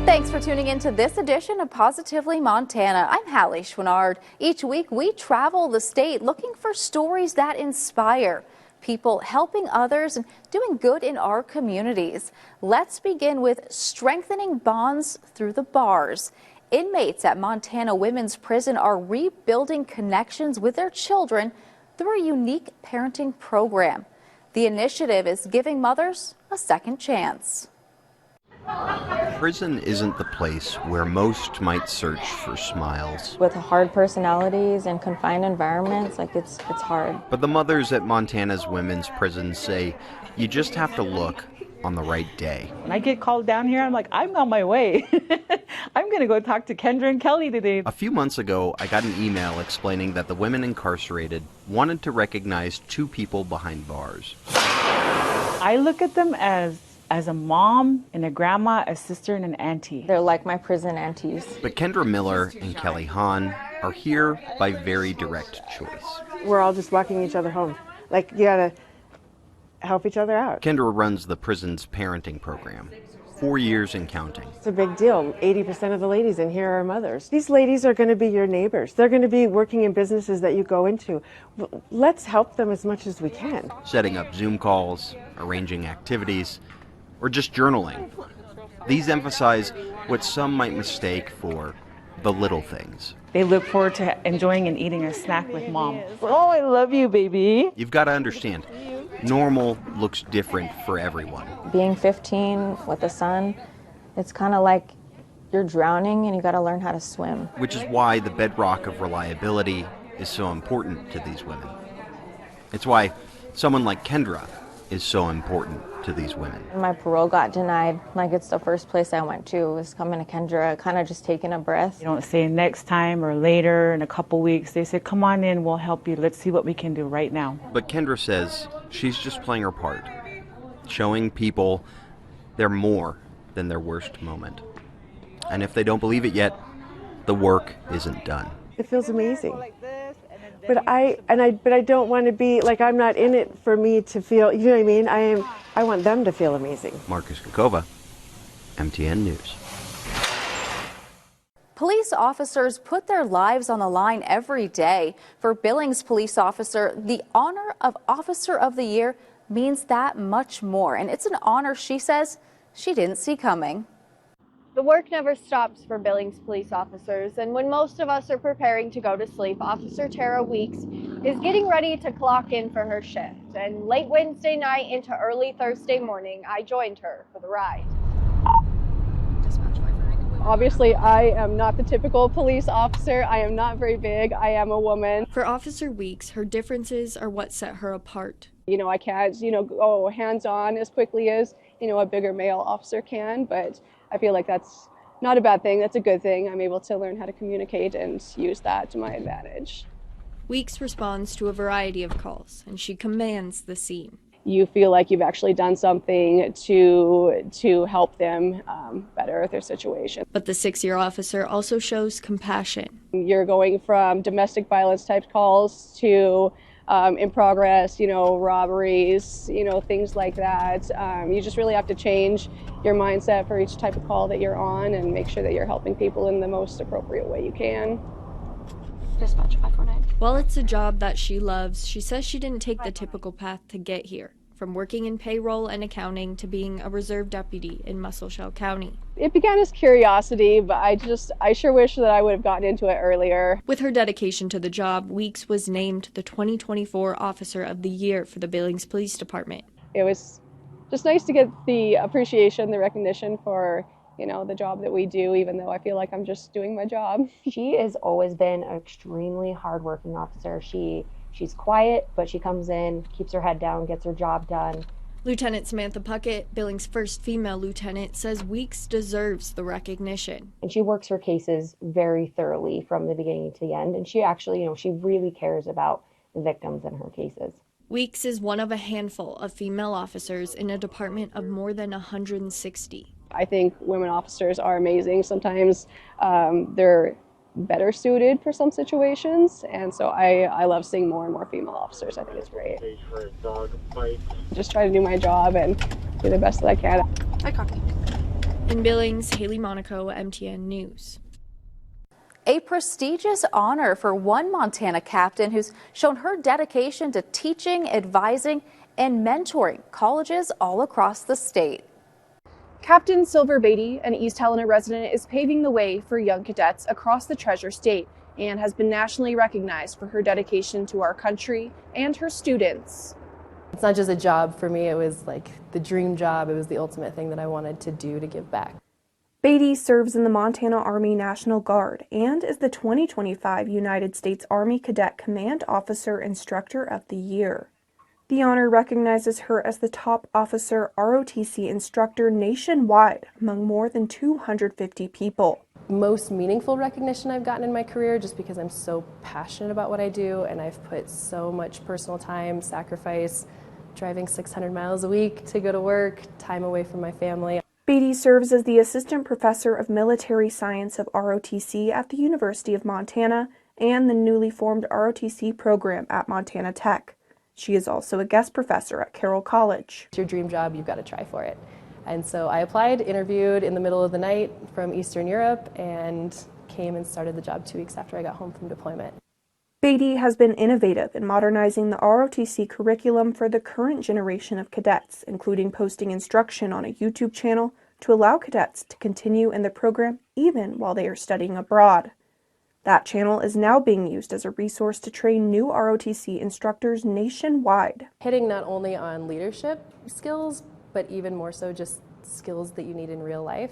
Thanks for tuning in to this edition of Positively Montana. I'm Hallie Schwinnard. Each week we travel the state looking for stories that inspire people, helping others and doing good in our communities. Let's begin with strengthening bonds through the bars. Inmates at Montana Women's Prison are rebuilding connections with their children through a unique parenting program. The initiative is giving mothers a second chance. Prison isn't the place where most might search for smiles. With hard personalities and confined environments, it's hard. But the mothers at Montana's women's prison say you just have to look on the right day. When I get called down here, I'm like, I'm on my way. I'm going to go talk to Kendra and Kelly today. A few months ago, I got an email explaining that the women incarcerated wanted to recognize two people behind bars. I look at them as a mom and a grandma, a sister and an auntie. They're like my prison aunties. But Kendra Miller and Kelly Hahn are here by very direct choice. We're all just walking each other home. Like, you gotta help each other out. Kendra runs the prison's parenting program, 4 years and counting. It's a big deal. 80% of the ladies in here are mothers. These ladies are going to be your neighbors. They're going to be working in businesses that you go into. Let's help them as much as we can. Setting up Zoom calls, arranging activities, or just journaling. These emphasize what some might mistake for the little things. They look forward to enjoying and eating a snack with mom. Oh, I love you, baby. You've got to understand, normal looks different for everyone. Being 15 with a son, it's kind of like you're drowning and you got to learn how to swim. Which is why the bedrock of reliability is so important to these women. It's why someone like Kendra is so important to these women. My parole got denied. It's the first place I went to was coming to Kendra, kind of just taking a breath. You don't say next time or later in a couple weeks. They say, come on in, we'll help you. Let's see what we can do right now. But Kendra says she's just playing her part, showing people they're more than their worst moment. And if they don't believe it yet, the work isn't done. It feels amazing. But I don't want to be like, I'm not in it for me to feel, you know what I mean? I want them to feel amazing. Marcus Kokova, MTN News. Police officers put their lives on the line every day. For Billings police officer, the honor of Officer of the Year means that much more. And it's an honor she says she didn't see coming. The work never stops for Billings police officers, and when most of us are preparing to go to sleep, Officer Tara Weeks is getting ready to clock in for her shift. And late Wednesday night into early Thursday morning, I joined her for the ride. Obviously, I am not the typical police officer. I am not very big. I am a woman. For Officer Weeks, her differences are what set her apart. I can't, go hands-on as quickly as, a bigger male officer can, but I feel like that's not a bad thing. That's a good thing. I'm able to learn how to communicate and use that to my advantage. Weeks responds to a variety of calls, and she commands the scene. You feel like you've actually done something to help them better their situation. But the 6-year officer also shows compassion. You're going from domestic violence type calls to in progress, robberies, things like that. You just really have to change your mindset for each type of call that you're on and make sure that you're helping people in the most appropriate way you can. Dispatch 549. While it's a job that she loves, she says she didn't take the typical path to get here, from working in payroll and accounting to being a reserve deputy in Musselshell County. It began as curiosity, but I sure wish that I would have gotten into it earlier. With her dedication to the job, Weeks was named the 2024 Officer of the Year for the Billings Police Department. It was just nice to get the appreciation, the recognition for the job that we do, even though I feel like I'm just doing my job. She has always been an extremely hardworking officer. She's quiet, but she comes in, keeps her head down, gets her job done. Lieutenant Samantha Puckett, Billings' first female lieutenant, says Weeks deserves the recognition. And she works her cases very thoroughly from the beginning to the end. And she actually, she really cares about the victims in her cases. Weeks is one of a handful of female officers in a department of more than 160. I think women officers are amazing. Sometimes they're better suited for some situations, and so I love seeing more and more female officers. I think it's great. Just try to do my job and do the best that I can. I copy. In Billings, Haley Monaco, MTN News. A prestigious honor for one Montana captain who's shown her dedication to teaching, advising, and mentoring colleges all across the state. Captain Silver Beatty, an East Helena resident, is paving the way for young cadets across the Treasure State and has been nationally recognized for her dedication to our country and her students. It's not just a job for me, it was like the dream job. It was the ultimate thing that I wanted to do to give back. Beatty serves in the Montana Army National Guard and is the 2025 United States Army Cadet Command Officer Instructor of the Year. The honor recognizes her as the top officer ROTC instructor nationwide among more than 250 people. Most meaningful recognition I've gotten in my career, just because I'm so passionate about what I do and I've put so much personal time, sacrifice, driving 600 miles a week to go to work, time away from my family. Beatty serves as the Assistant Professor of Military Science of ROTC at the University of Montana and the newly formed ROTC program at Montana Tech. She is also a guest professor at Carroll College. It's your dream job, you've got to try for it. And so I applied, interviewed in the middle of the night from Eastern Europe, and came and started the job 2 weeks after I got home from deployment. Beatty has been innovative in modernizing the ROTC curriculum for the current generation of cadets, including posting instruction on a YouTube channel to allow cadets to continue in the program even while they are studying abroad. That channel is now being used as a resource to train new ROTC instructors nationwide. Hitting not only on leadership skills, but even more so just skills that you need in real life.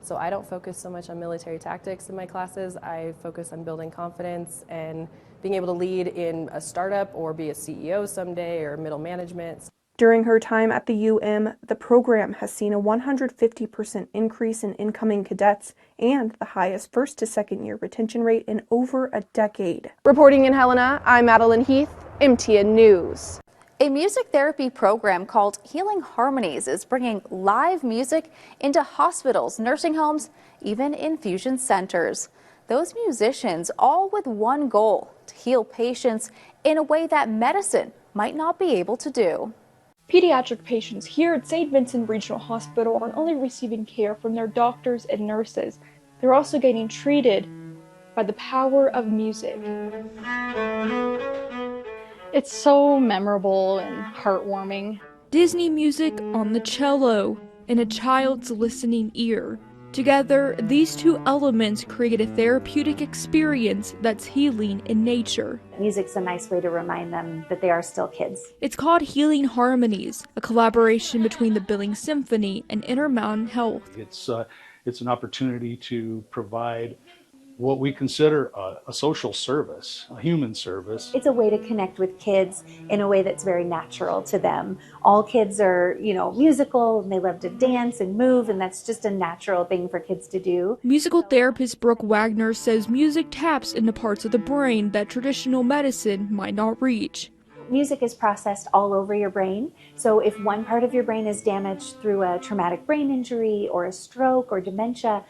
So I don't focus so much on military tactics in my classes. I focus on building confidence and being able to lead in a startup or be a CEO someday or middle management. During her time at the UM, the program has seen a 150% increase in incoming cadets and the highest first to second year retention rate in over a decade. Reporting in Helena, I'm Madeline Heath, MTN News. A music therapy program called Healing Harmonies is bringing live music into hospitals, nursing homes, even infusion centers. Those musicians, all with one goal, to heal patients in a way that medicine might not be able to do. Pediatric patients here at St. Vincent Regional Hospital aren't only receiving care from their doctors and nurses, they're also getting treated by the power of music. It's so memorable and heartwarming. Disney music on the cello and a child's listening ear. Together, these two elements create a therapeutic experience that's healing in nature. Music's a nice way to remind them that they are still kids. It's called Healing Harmonies, a collaboration between the Billings Symphony and Intermountain Health. It's an opportunity to provide what we consider a social service, a human service. It's a way to connect with kids in a way that's very natural to them. All kids are, musical, and they love to dance and move, and that's just a natural thing for kids to do. Musical therapist Brooke Wagner says music taps into parts of the brain that traditional medicine might not reach. Music is processed all over your brain, so if one part of your brain is damaged through a traumatic brain injury or a stroke or dementia,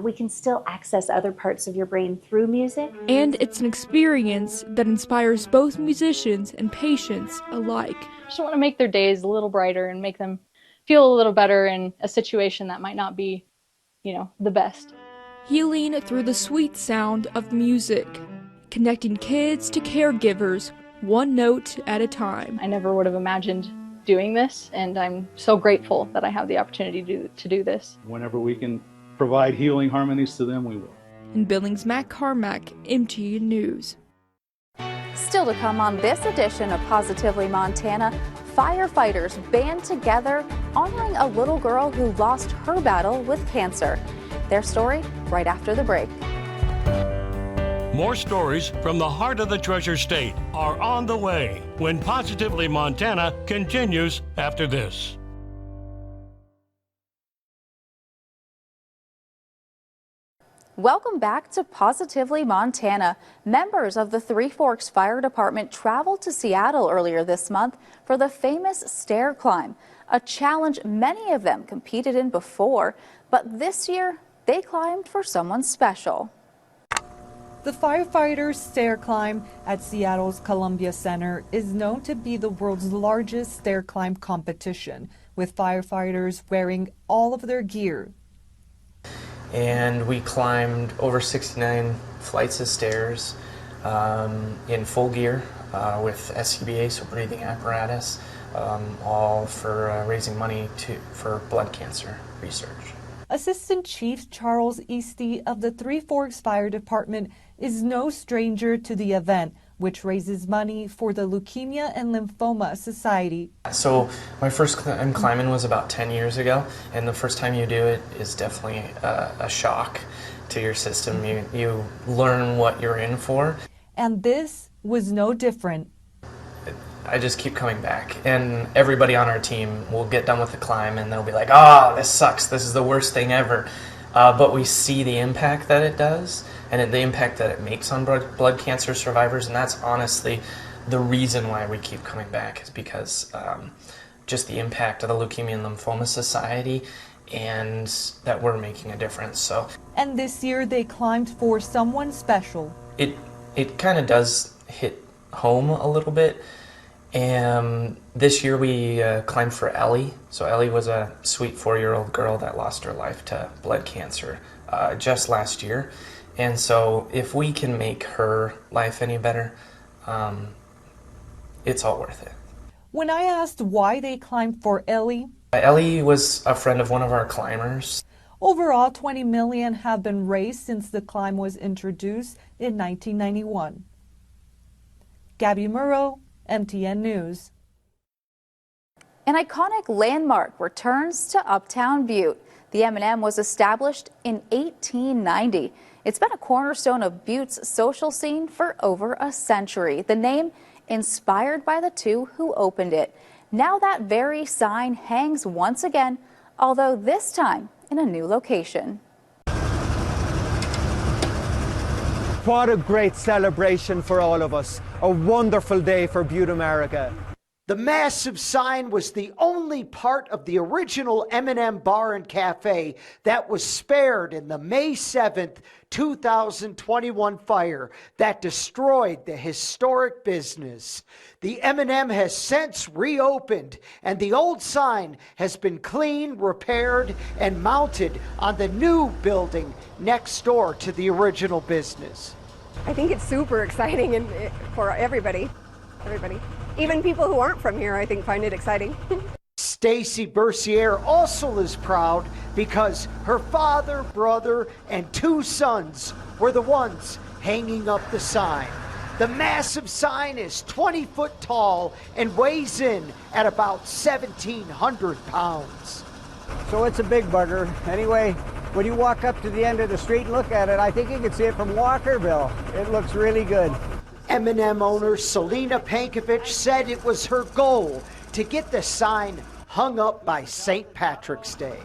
we can still access other parts of your brain through music. And it's an experience that inspires both musicians and patients alike. Just want to make their days a little brighter and make them feel a little better in a situation that might not be, the best. Healing through the sweet sound of music, connecting kids to caregivers, one note at a time. I never would have imagined doing this, and I'm so grateful that I have the opportunity to do this. Whenever we can provide healing harmonies to them, we will. In Billings, Matt Carmack, MTN News. Still to come on this edition of Positively Montana, firefighters band together honoring a little girl who lost her battle with cancer. Their story right after the break. More stories from the heart of the Treasure State are on the way when Positively Montana continues after this. Welcome back to Positively Montana. Members of the Three Forks Fire Department traveled to Seattle earlier this month for the famous stair climb, a challenge many of them competed in before, but this year they climbed for someone special. The firefighters' stair climb at Seattle's Columbia Center is known to be the world's largest stair climb competition, with firefighters wearing all of their gear. and we climbed over 69 flights of stairs in full gear with SCBA, so breathing apparatus, all for raising money for blood cancer research. Assistant Chief Charles Easty of the Three Forks Fire Department is no stranger to the event, which raises money for the Leukemia and Lymphoma Society. So my first time climbing was about 10 years ago, and the first time you do it is definitely a shock to your system. You learn what you're in for. And this was no different. I just keep coming back, and everybody on our team will get done with the climb and they'll be like, oh, this sucks, this is the worst thing ever. But we see the impact that it does and the impact that it makes on blood cancer survivors, and that's honestly the reason why we keep coming back, is because just the impact of the Leukemia and Lymphoma Society and that we're making a difference. So, and this year they climbed for someone special. It kind of does hit home a little bit. And this year we climbed for Ellie. So Ellie was a sweet 4-year-old girl that lost her life to blood cancer just last year. And so if we can make her life any better, it's all worth it. When I asked why they climbed for Ellie, Ellie was a friend of one of our climbers. Overall, $20 million have been raised since the climb was introduced in 1991. Gabby Murrow, MTN News. An iconic landmark returns to Uptown Butte. The M&M was established in 1890. It's been a cornerstone of Butte's social scene for over a century. The name inspired by the two who opened it. Now that very sign hangs once again, although this time in a new location. What a great celebration for all of us. A wonderful day for Butte, America. The massive sign was the only part of the original M&M Bar and Cafe that was spared in the May 7th, 2021 fire that destroyed the historic business. The M&M has since reopened, and the old sign has been cleaned, repaired, and mounted on the new building next door to the original business. I think it's super exciting and for everybody. Even people who aren't from here, I think, find it exciting. Stacy Bercier also is proud because her father, brother, and 2 sons were the ones hanging up the sign. The massive sign is 20 foot tall and weighs in at about 1,700 pounds. So it's a big bugger. Anyway, when you walk up to the end of the street and look at it, I think you can see it from Walkerville. It looks really good. M&M owner Selena Pankovic said it was her goal to get the sign hung up by St. Patrick's Day.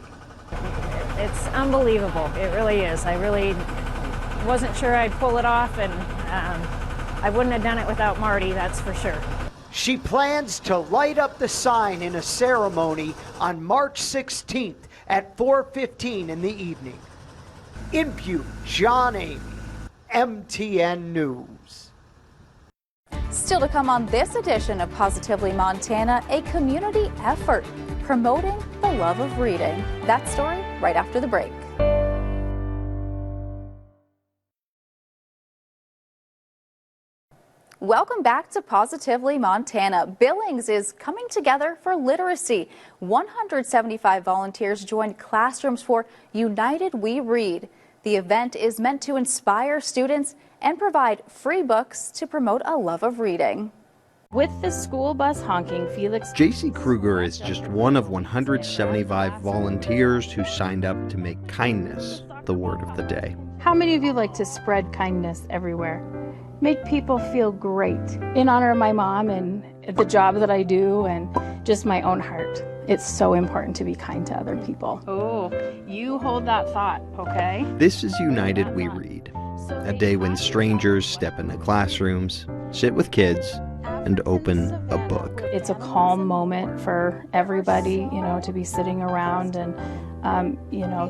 It's unbelievable. It really is. I really wasn't sure I'd pull it off, and I wouldn't have done it without Marty, that's for sure. She plans to light up the sign in a ceremony on March 16th at 4:15 in the evening. In Butte, John Amy, MTN News. Still to come on this edition of Positively Montana, a community effort promoting the love of reading. That story right after the break. Welcome back to Positively Montana. Billings is coming together for literacy. 175 volunteers joined classrooms for United We Read. The event is meant to inspire students and provide free books to promote a love of reading. With the school bus honking, Felix... JC Kruger is just one of 175 volunteers who signed up to make kindness the word of the day. How many of you like to spread kindness everywhere? Make people feel great. In honor of my mom and the job that I do and just my own heart, it's so important to be kind to other people. Oh, you hold that thought, okay? This is United We Read, a day when strangers step into classrooms, sit with kids, and open a book. It's a calm moment for everybody, to be sitting around and,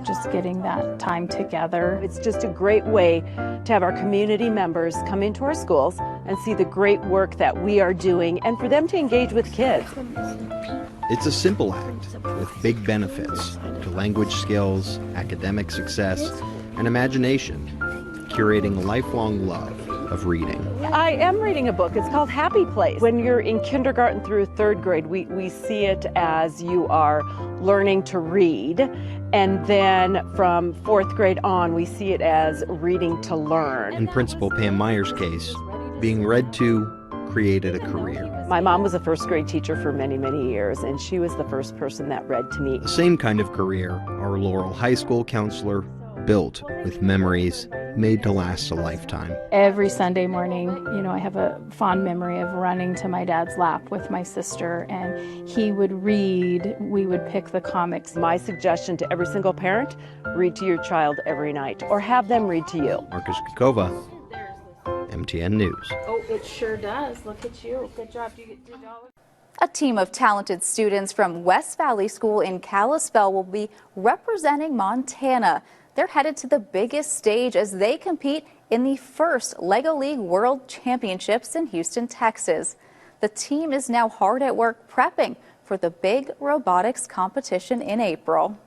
just getting that time together. It's just a great way to have our community members come into our schools and see the great work that we are doing and for them to engage with kids. It's a simple act with big benefits to language skills, academic success, and imagination, curating a lifelong love of reading. I am reading a book. It's called Happy Place. When you're in kindergarten through third grade, we see it as you are learning to read. And then from fourth grade on, we see it as reading to learn. In Principal Pam Meyer's case, being read to created a career. My mom was a first grade teacher for many, many years, and she was the first person that read to me. The same kind of career our Laurel High School counselor built with memories made to last a lifetime. Every Sunday morning, I have a fond memory of running to my dad's lap with my sister, and he would read, we would pick the comics. My suggestion to every single parent, read to your child every night, or have them read to you. Marcus Kukova, MTN News. Oh, it sure does. Look at you. Good job. Do you get $2? A team of talented students from West Valley School in Kalispell will be representing Montana. They're headed to the biggest stage as they compete in the first LEGO League World Championships in Houston, Texas. The team is now hard at work prepping for the big robotics competition in April.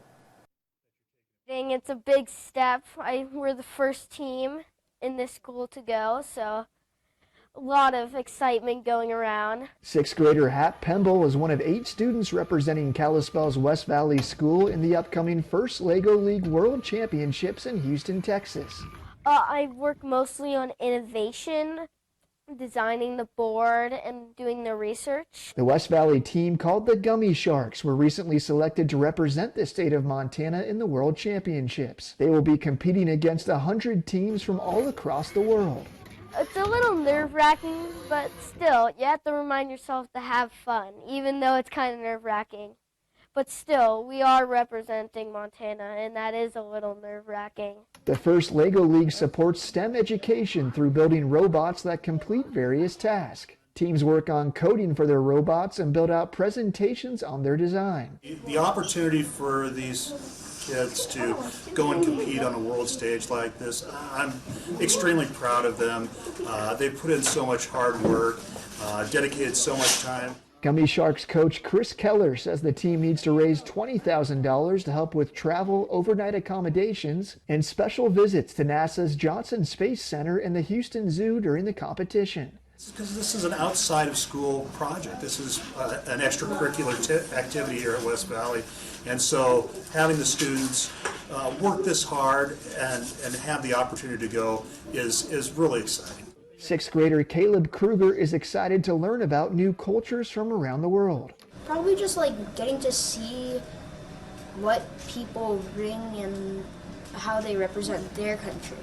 It's a big step. We're the first team in this school to go, so a lot of excitement going around. Sixth grader Hat Pemble is one of 8 students representing Kalispell's West Valley School in the upcoming first LEGO League World Championships in Houston, Texas. I work mostly on innovation, designing the board, and doing the research. The West Valley team, called the Gummy Sharks, were recently selected to represent the state of Montana in the World Championships. They will be competing against 100 teams from all across the world. It's a little nerve-wracking, but still, you have to remind yourself to have fun, even though it's kind of nerve-wracking. But still, we are representing Montana, and that is a little nerve-wracking. The first LEGO League supports STEM education through building robots that complete various tasks. Teams work on coding for their robots and build out presentations on their design. The opportunity for these kids to go and compete on a world stage like this, I'm extremely proud of them. They put in so much hard work, dedicated so much time. Gummy Sharks coach Chris Keller says the team needs to raise $20,000 to help with travel, overnight accommodations, and special visits to NASA's Johnson Space Center and the Houston Zoo during the competition. Because this is an outside of school project. This is an extracurricular activity here at West Valley. And so having the students work this hard and have the opportunity to go is really exciting. Sixth grader Caleb Kruger is excited to learn about new cultures from around the world. Probably just getting to see what people bring and how they represent their country.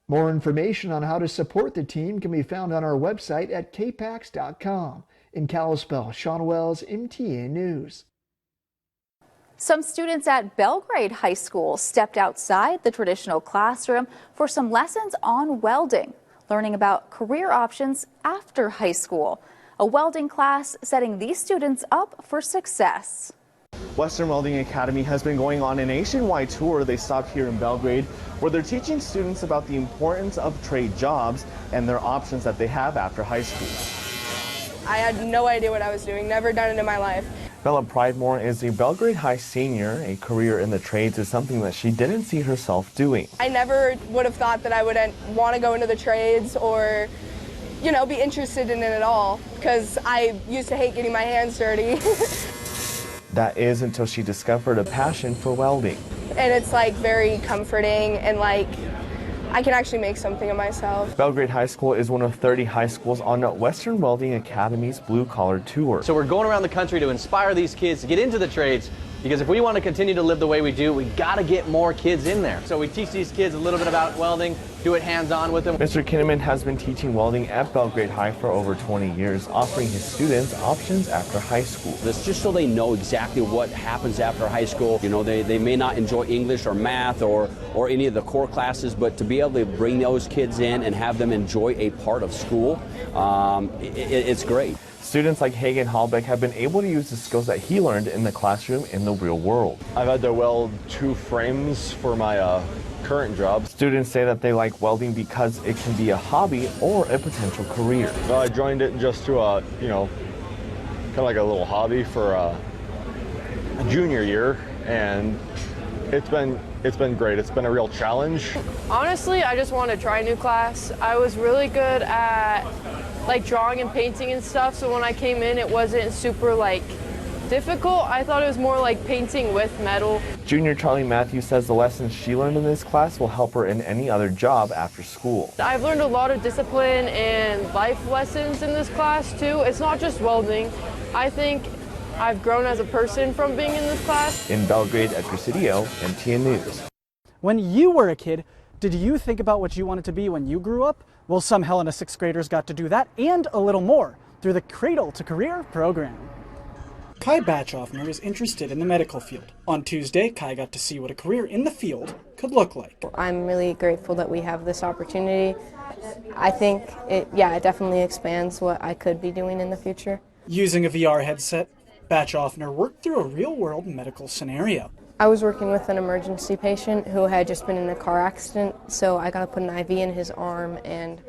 More information on how to support the team can be found on our website at kpax.com. In Kalispell, Sean Wells, MTN News. Some students at Belgrade High School stepped outside the traditional classroom for some lessons on welding, learning about career options after high school. A welding class setting these students up for success. Western Welding Academy has been going on a nationwide tour. They stopped here in Belgrade, where they're teaching students about the importance of trade jobs and their options that they have after high school. I had no idea what I was doing, never done it in my life. Bella Pridemore is a Belgrade High senior. A career in the trades is something that she didn't see herself doing. I never would have thought that I would want to go into the trades or, be interested in it at all, because I used to hate getting my hands dirty. That is until she discovered a passion for welding. And it's very comforting and I can actually make something of myself. Belgrade High School is one of 30 high schools on Western Welding Academy's Blue Collar Tour. So we're going around the country to inspire these kids to get into the trades, because if we want to continue to live the way we do, we got to get more kids in there. So we teach these kids a little bit about welding, do it hands-on with them. Mr. Kinnaman has been teaching welding at Belgrade High for over 20 years, offering his students options after high school. This just so they know exactly what happens after high school. They may not enjoy English or math or any of the core classes, but to be able to bring those kids in and have them enjoy a part of school, it's great. Students like Hagen Hallbeck have been able to use the skills that he learned in the classroom in the real world. I've had to weld 2 frames for my current job. Students say that they like welding because it can be a hobby or a potential career. I joined it just to, kind of like a little hobby for junior year, and it's been great. It's been a real challenge. Honestly, I just want to try a new class. I was really good at like drawing and painting and stuff, so when I came in it wasn't super like difficult. I thought it was more like painting with metal. Junior Charlie Matthews says the lessons she learned in this class will help her in any other job after school. I've learned a lot of discipline and life lessons in this class too. It's not just welding. I think I've grown as a person from being in this class. In Belgrade, Edgar Cedillo, MTN News. When you were a kid, did you think about what you wanted to be when you grew up? Well, some Helena 6th graders got to do that and a little more through the Cradle to Career program. Kai Batchoffner is interested in the medical field. On Tuesday, Kai got to see what a career in the field could look like. I'm really grateful that we have this opportunity. I think it definitely expands what I could be doing in the future. Using a VR headset, Batchoffner worked through a real-world medical scenario. I was working with an emergency patient who had just been in a car accident, so I got to put an IV in his arm and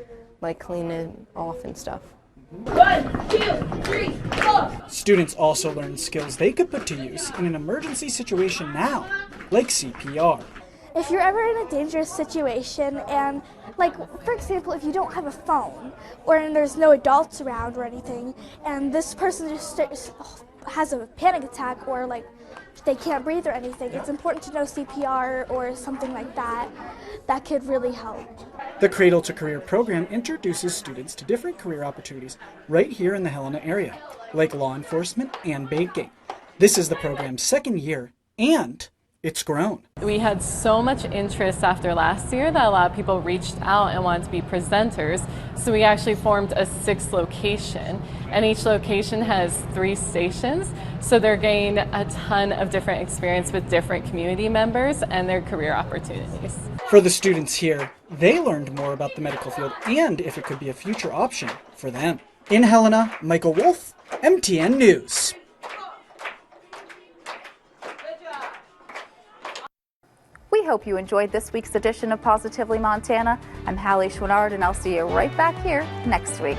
like clean it off and stuff. 1, 2, 3, 4. Students also learned skills they could put to use in an emergency situation now, like CPR. If you're ever in a dangerous situation and, like, for example, if you don't have a phone or there's no adults around or anything and this person just has a panic attack or like they can't breathe or anything, it's important to know CPR or something like that. That could really help. The Cradle to Career program introduces students to different career opportunities right here in the Helena area, like law enforcement and banking. This is the program's second year, and it's grown. We had so much interest after last year that a lot of people reached out and wanted to be presenters. So we actually formed a 6th location, and each location has 3 stations. So they're getting a ton of different experience with different community members and their career opportunities. For the students here, they learned more about the medical field and if it could be a future option for them. In Helena, Michael Wolf, MTN News. We hope you enjoyed this week's edition of Positively Montana. I'm Hallie Schwinnard, and I'll see you right back here next week.